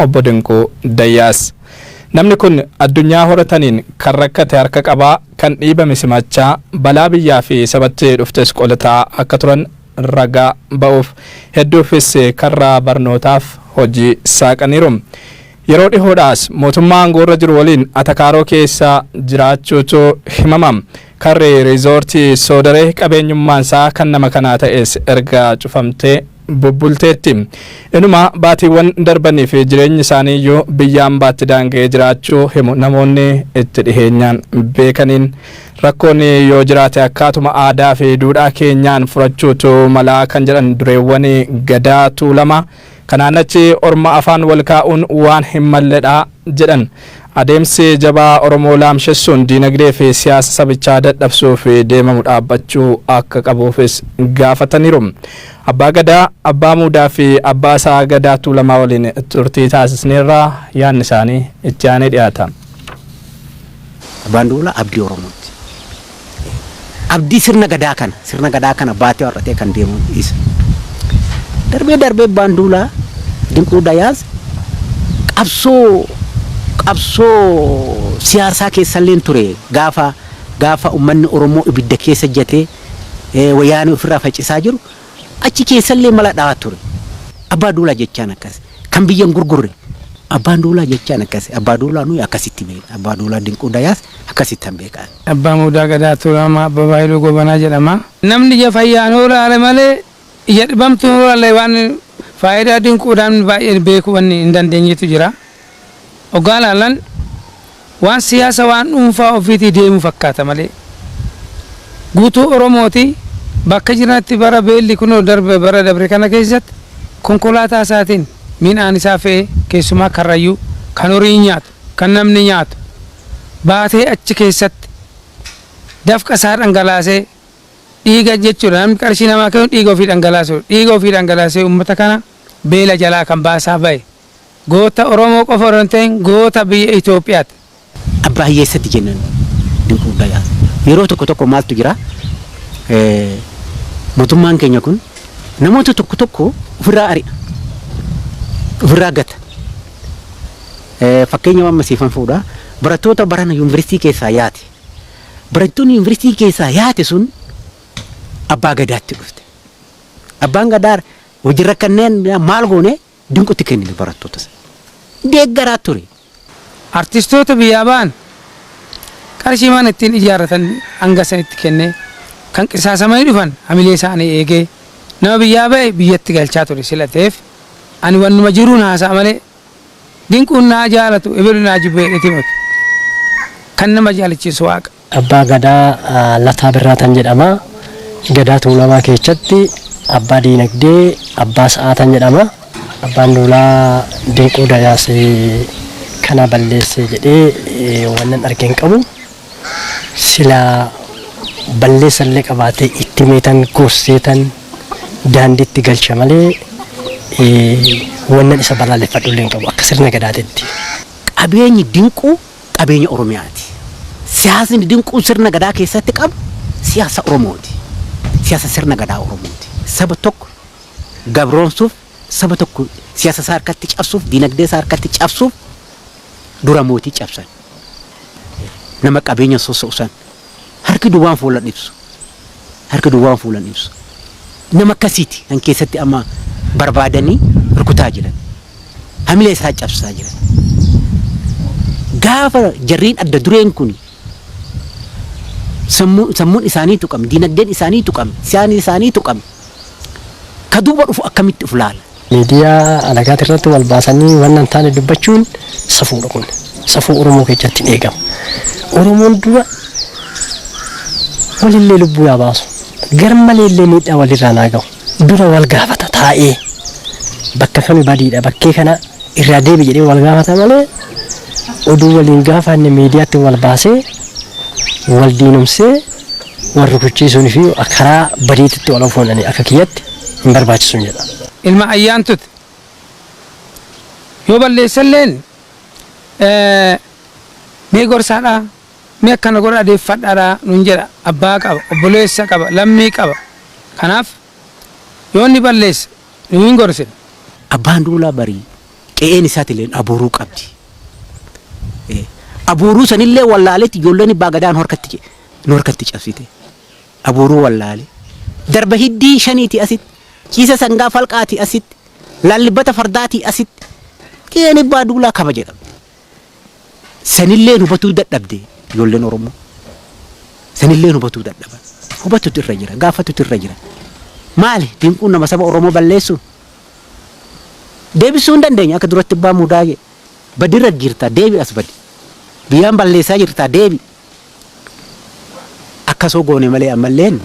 obbo Dinquu Dayyaas. Namni kun addunyaa horataniin kan rakkate harka qabaa kan dhiibame simachaa balaa biyyaa fi sabatti dhuftes qolataa akka turan ragaa ba'uuf hedduufis karraa barnootaaf hojii saaqaniiru. Yeroo dhihoodhaas mootummaa aangoorra jiru waliin Atakaaroo keessa jiraachuutu himama. Karri riizoortii Soodaree qabeenyummaan isaa kan nama kanaa ta'es erga cufamtee bubbulteetti. Inuma baatiiwwan darbanii fi jireenyi isaanii iyyuu biyyaan baatti daangee jiraachuu himu namoonni itti dhiheenyaan beekaniin rakkoon yoo jiraate akkaatuma aadaa fi duudhaa keenyaan furachuutu malaa kan jedhan dureewwan Gadaa Tuulamaa. Kanaan achi orma afaan wal kaa'uun waan hin malledhaa jedhan. Adeemsi jabaa Oromoo laamshessuun diinagdee fi siyaasa sabichaa dadhabsuuf deemamu dhaabbachuu akka qabuufis gaafataniiru. Abbaa Gadaa, Abbaa Muudaa fi Abbaa isaa Gadaa Tuulamaa waliin turtii taasisneerraa yaadni isaanii itti aanee dhiyaata. Abbaan Duulaa abdii Oromooti. Abdii sirna Gadaa kana baatee warratee kan deemu isa. Darbee Abbaan Duulaa Dinquu Dayyaas qabsoo siyaasaa keessallee ture gaafa ummanni Oromoo ibidda keessa jatee wayyaanee ofirraa faccisaa jiru achi keessallee mala dhaawaa ture. Abbaa Duulaa jechaan akkas kan biyyan gurgurre Abbaan Duulaa jechaan akkas. Abbaa Duulaa nuyi akkasitti beekna. Abbaa Duulaa Dinquu Dayyaas akkasitti han beekan. Abbaa Muudaa Gadaa Tuulamaa Abbaa Baayiluu Gobanaa jedhama. Namni ija fayyaan oolaale malee ija dhibamtu oolaale waan faayidaa Dinquudhaan baay'ee beekuu wanni hin dandeenyetu jira. Ogaalaalan waan siyaasa waan dhuunfaa ofiitii deemu fakkaata malee guutuu Oromooti bakka jiraatti bara beelli kunoo bara dabre kana keessatti konkolaataa isaatiin midhaan isaa fe'ee keessumaa karrayyuu kan horii nyaatu kan namni nyaatu baatee achi keessatti dafqa isaa dhangalaasee dhiiga jechuudha. Namni qarshii namaa kennu dhiiga ofii dhangalaasee uummata kana beela jalaa kan baasaa ba'e. Goota Oromoo qofa osoo hin ta'in goota biyya Itoophiyaati. Abbaa hiyyeessatti jennan Dinquu Dayyaas. Yeroo tokko maaltu jira? Mootummaan keenya kun namoota tokko ofirraa ari'a. Ofirraa gata. Fakkeenya waan masiifan fuudha. Barattoota barana yuunivarsiitii keessaa yaate. Barattoonni yuunivarsiitii keessaa yaate sun Abbaa Gadaatti dhufte. Abbaan Gadaa hojiirra kanneen maal goone Dinquutti kennine barattoota deeggaraa ture. Artistoota biyyaa ba'an qarshii maan ittiin ijaarratan hanga sanitti kennee kan qisaasamanii dhufan hamilee isaanii eegee nama biyyaa ba'e biyyatti galchaa ture sila ta'eef ani wannuma jiruun haasa'a malee Dinquun naa jaalatu ebilu naa jibbee dhetiimatu kan nama jaalachiisu Waaqa. Abbaa Gadaa Lataa Birraatan jedhama. Gadaa Tuulamaa keessatti abbaa diinagdee abbaa sa'aatan jedhama. Abbaan Duulaa Dinquu Dayyaas kana balleesse jedhee wannan argeen qabu sila balleessallee qabaatee itti meetan gorseetan daandiitti galcha malee wannan isa balaaleffadhullee hin qabu akka sirna Gadaatitti. Qabeenyi Dinquu qabeenya Oromiyaati. Siyaasni Dinquu sirna Gadaa keessatti qabu siyaasa Oromooti. Siyaasa sirna Gadaa Oromooti. Saba tokko gabroomsuuf saba tokko siyaasa isaa harkatti cabsuuf diinagdee isaa harkatti cabsuuf dura mootii cabsan. Nama qabeenya soosoosan harki duwwaan fuulan ibsu. Nama akkasiiti kan keessatti amma barbaadanii rukutaa jiran. Hamilee isaa cabsaa jiran. Gaafa jarriin adda dureen kun sammuun isaanii tuqame, diinagdeen isaanii tuqame, siyaasni isaanii tuqame. Kaduuba dhufu akkamitti uflaala. Miidiyaa alagaati irratti wal baasanii wannan taane dubbachuun safuudha kun. Safuu Oromoo keessatti eegama. Oromoon dura walillee lubbuu yaa baasu. Garmaleellee miidhaa walirraa naa gahu. Dura wal gaafata taa'ee bakka kami badiidha bakkee kana irraa deebi jedhee wal gaafata malee oduu waliin gaafanne miidiyaatti wal baasee wal diinumsee wal rukuchiisuun fi karaa badiititti wal ofoonanii akka kiyyatti hin barbaachisuun jedha. Ilma ayyaantuti yoo balleessalleen mee gorsaadhaa mee akkana godha adeeffadhaadhaa nuun jedha. Abbaa qaba, obboleessa qaba, lammii qaba. Kanaaf yoo inni balleessa nuun hin gorsine. Abbaan Duulaa barii qe'een isaatiillee abuuruu qabdi. Abuuruu sanillee wallaaleetti ijoolleen baagadaan horkatti cabsite. Abuuruu wallaale. Darba hiddii shaniiti asitti. Ciisa sangaa falqaati asitti. Laallibata fardaati asitti. Qe'een ibbaa duulaa kabaja qabdi. Sanillee hubatuu dadhabde ijoolleen Oromoo. Sanillee hubatuu dadhaban. Hubatuutu irra jira. Gaafatuutu irra jira. Maali dinquun nama saba Oromoo balleessu? Deebisuu hin dandeenya akka duratti abbaa mudaa jedhe. Badirra jirta deebi as badi. Biyyaan balleessaa jirta deebi. Akkasoo goone malee ammalleen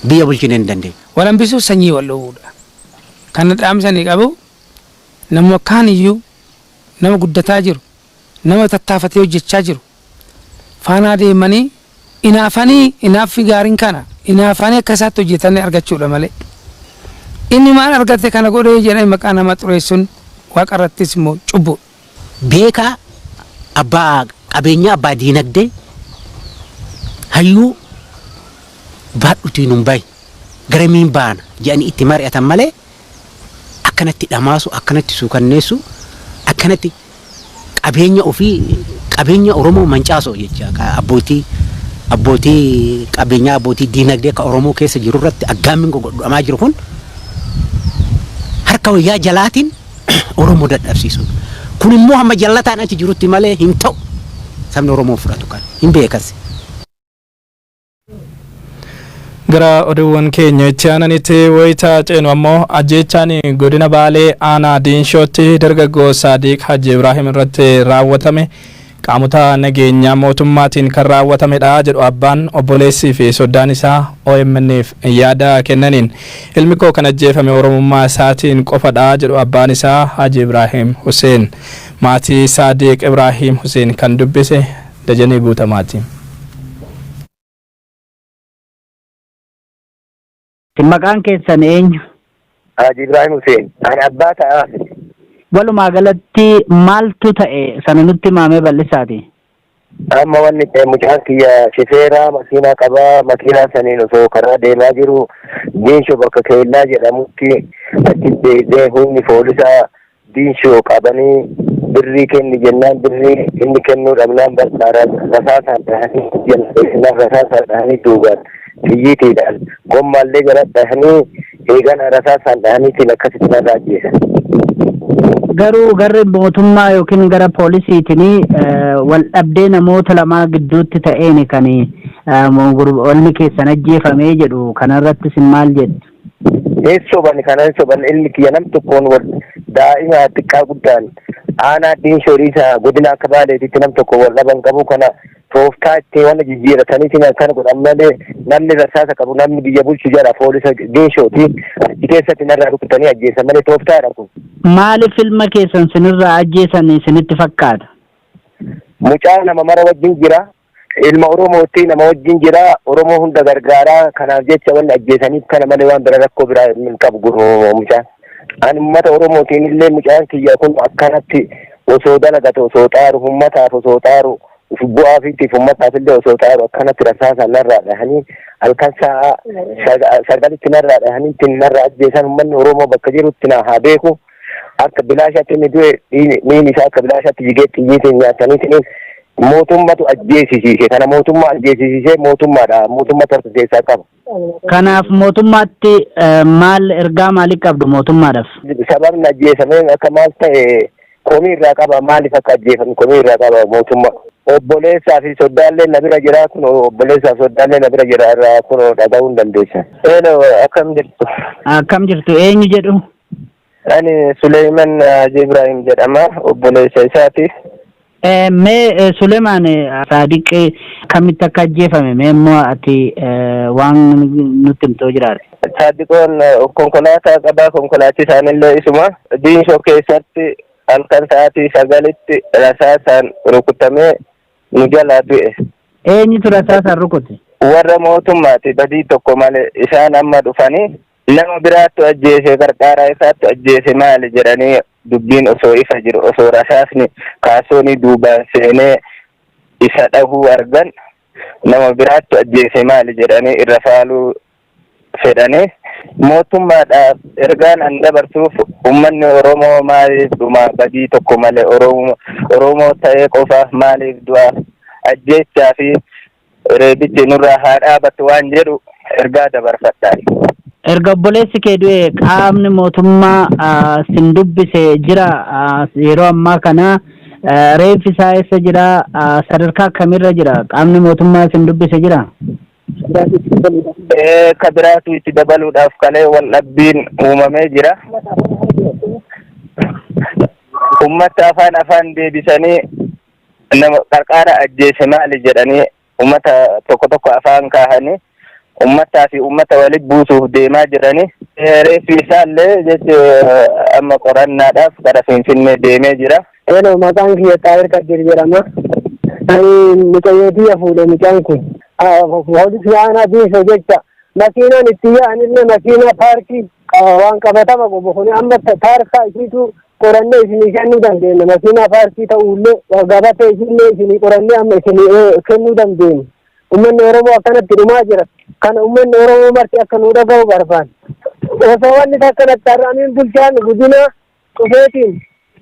biyya bulchine hin dandeenya. Walambisuu sanyii wal dhoowwuudha. Kana dhaamsanii qabu nama kaan iyyuu nama guddataa jiru nama tattaafatee hojjechaa jiru faanaa deemanii inaaffi gaariin kana inaafanii akka isaatti hojjetanii argachuudha malee. Inni maal argate kana godhee jedhee maqaa nama xureessuun waaqa irrattis immoo cubbu. Beekaa abbaa qabeenya abbaa diinagdee hayyuu baadhutiin hin bahi garamiin baana jedhanii itti mari'atan malee akkanatti dhamaasu akkanatti suukanneessu akkanatti qabeenya ofii qabeenya Oromoo mancaasoo jecha abbootii qabeenya abbootii diinagdee ka Oromoo keessa jiru irratti aggaamin godhamaa jiru kun harka wayyaa jalaatiin Oromoo dadhabsiisu. Kun immoo hamma jallataan achi jirutti malee hin ta'u. Sabni Oromoo fudhatu kan hin beekas. Gara oduuwwan keenya itti aananitti wayitaa ceenu ammoo ajjeechaan godina Baalee aanaa Diinshootti dargaggoo Saadiq Haji Ibrahim irratti raawwatame qaamota nageenyaa mootummaatiin kan raawwatamedha jedhu abbaan obboleessii fi soddaan isaa OMN'f yaada kennaniin ilmi koo kan ajjeefame oromummaa isaatiin qofadha jedhu abbaan isaa Haji Ibrahim Hussein maatii Saadiq Ibrahim Hussein kan dubbise Dajanee Guutamaati. Maqaan keessan eenyu? Haji Ibrahim Hussein. Ani abbaa ta'a. Walumaa galatti maaltu ta'e sana nutti himamee bal'isaati. Amma wanni ta'e mucaan kiyya shifeeraa makiinaa qabaa makiinaa saniin osoo karaa deemaa jiru Diinshoo bakka Keellaa jedhamutti achi deebi'ee humni poolisaa Diinshoo qabanii birrii kenni jennaan birrii inni kennuu dhabnaan rasaasaan dhahanii duuban xiyyiitiidhaan gommaallee gara dhahanii eegan rasaasaan dhahaniitiin akkasitti narraa ajjeesan. Garuu garri mootummaa yookiin gara poolisiitiin wal dhabdee namoota lamaa gidduutti ta'een kan olmi keessan ajjeefamee jedhu kanarratti sin maal jedhu? Soban kanan soban ilmi kiyya nam tokkoon wal daa'ima xiqqaa guddaan aanaa Diinshoo godina akka Baaleetitti nam tokko wal dhaban qabu kana tooftaa itti waan jijjiirataniitiin akkana godhan malee namni rasaasa qabu namni biyya bulchu jala poolisa Diinshooti achi keessatti narraa rukutanii ajjeesan malee tooftaadha kun. Maaliif ilma keessan sinirraa ajjeesan isinitti fakkaata? Mucaa nama mara wajjin jira. Ilma Oromootti nama wajjin jira. Oromoo hunda gargaaraa kanaaf jecha wanni ajjeesaniif kana malee waan bira rakkoo biraa hin qabu mucaan. Ani uummata Oromootiin illee mucaan kiyya kun akkanatti osoo dalagate osoo xaaru uummataaf osoo xaaru bu'aa fi uummataaf illee osoo xaaru akkanatti rasaasaan narraa dhahanii halkan sa'a sagalitti narraa dhahanii ittiin narraa ajjeesan uummanni Oromoo bakka jirutti na haa beeku. Akka bilaashaatti inni du'e miin isaa akka bilaashaatti jigee xiyyiitiin nyaataniitiin mootummatu ajjeesisiise. Kana mootummaa ajjeesisiisee mootummaadha. Mootummaa tartu keessaa qaba. Kanaaf mootummaatti maal ergaa maalii qabdu mootummaadhaaf? Sababni ajjeesamee akka maal ta'e komii irraa qaba. Maaliif akka ajjeefame komii irraa qaba mootummaa. Obboleessaa fi soddaallee na bira jira kun obboleessaa fi soddaallee na bira jira irraa kun dhaga'uu hin dandeessan. Akkam jirtu? Akkam jirtu eenyu jedhu? Ani Suleyman Haji Ibrahim jedhama obboleessa isaati. Mee Suleyman Saadiq kamitti akka ajjeefame mee immoo ati waan nutti himtoo jiraate? Saadiqoon konkolaataa qabaa konkolaachisaan illee isuma Diinshoo keessatti halkan sa'aatii sagalitti rasaasaan rukutamee nu jalaa du'e. Eenyutu rasaasaan rukute? Warra mootummaati badii tokko malee isaan amma dhufanii nama biraattu ajjeese qarqaaraa isaatti ajjeese maali jedhanii dubbiin osoo ifa jiru osoo rasaasni kaasoonii duubaan seenee isa dhahuu argan nama biraattu ajjeese maali jedhanii irra faaluu fedhanii mootummaadhaaf ergaan an dabarsuuf ummanni Oromoo maaliif dhuma badii tokko malee Oromoo ta'ee qofaaf maaliif du'a ajjeechaa fi reebichi nurraa haa dhaabatu waan jedhu ergaa dabarfadhaa. Erga obboleessi kee du'e qaamni mootummaa sin dubbise jira yeroo ammaa kana reeffi isaa eessa jira sadarkaa kamirra jira qaamni mootummaa sin dubbise jira? Ka biraatu itti dabaluudhaaf kalee wal dhabbiin uumamee jira. Ummata afaan deebisanii nama qarqara ajjeese maali jedhanii ummata tokko afaan kaahanii ummataa fi ummata walitti buusuuf deemaa jiranii. Reeffi isaallee jechuun amma qorannaadhaaf gara Finfinnee deemee jira. Maqaan kiyya Xaahir Kadir jedhama. Ani mucayyooti fuudhe mucaan kun. Hojii aanaa biisa jecha makiinaan itti yaa'anillee makiinaa paarkii waan qabatama qabu kun amma taarkaa isiitu qorannee isinii kennuu dandeenya. Makiinaa paarkii ta'ullee gabatee isinillee isinii qorannee amma isinii kennuu dandeenya. Uummanni Oromoo akkanatti dhumaa jira. Kana uummanni Oromoo marti akka nu dhaga'u barbaanna. Osoo wanni akkanatti har'aamiin bulchaan guddina dhufeetiin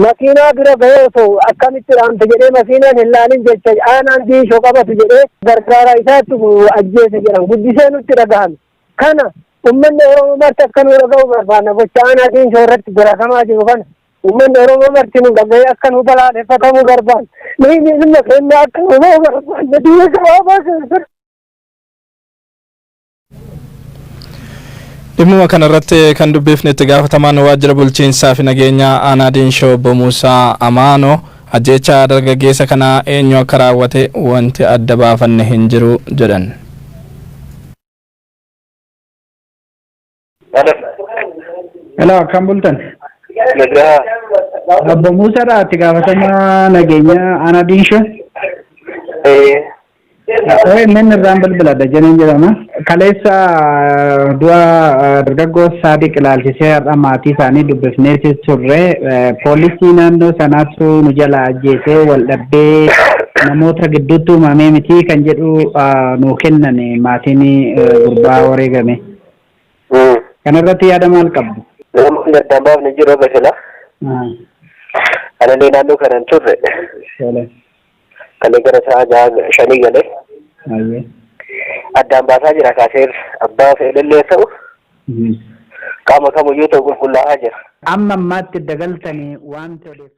makiinaa bira gahee osoo akkamitti dhaamte jedhee makiinaan hin laalin jecha aanaan diishoo qabatu jedhee gargaaraa isaatti ajjeese jedhan guddisee nutti dhagahame. Kana uummanni Oromoo marti akka nu dhaga'u barbaanna gocha aanaa diishoo irratti garakamaa jiru kana uummanni Oromoo marti nu dhaga'ee akka nu balaaleffatamuu barbaanna. Nuyi dhimma keenya akka nu bahu barbaanna biyya gabaabaa keessatti. Dhimma kanarratti kan dubbifne itti gaafatamaan waajjira bulchiinsaa fi nageenyaa aanaa Diinshoo Obbo Muusaa Amaanoo ajjeechaa dargaggeessa kanaa eenyu akka raawwate wanti adda baafanne hin jiru jedhan. Hello, akkam bultan? Obbo Muusaadha itti gaafatamaa nageenyaa aanaa Diinshoo? Inni irraan bilbiladha jedheen jedhama. Kaleessa du'a dargaggoo Saadiq ilaalchisee har'a maatii isaanii dubbifnee turre poolisii naannoo sanaatu nu jala ajjeesee wal dhabbee namoota gidduutti uumamee miti kan jedhu nu kennan maatiin gurbaa wareegame. Kanarratti yaada maal qabdu? Namoonni addaan baafne jiru basila. Kanallee naannoo kanan turre. Kan gara sa'a 5 galee. Addaan baasaa jira kaasee abbaa fedhallee ta'u qaama kamiyyuu ta'u qulqullaa'aa jira. Amma ammaatti dagaltanii waan ta'eef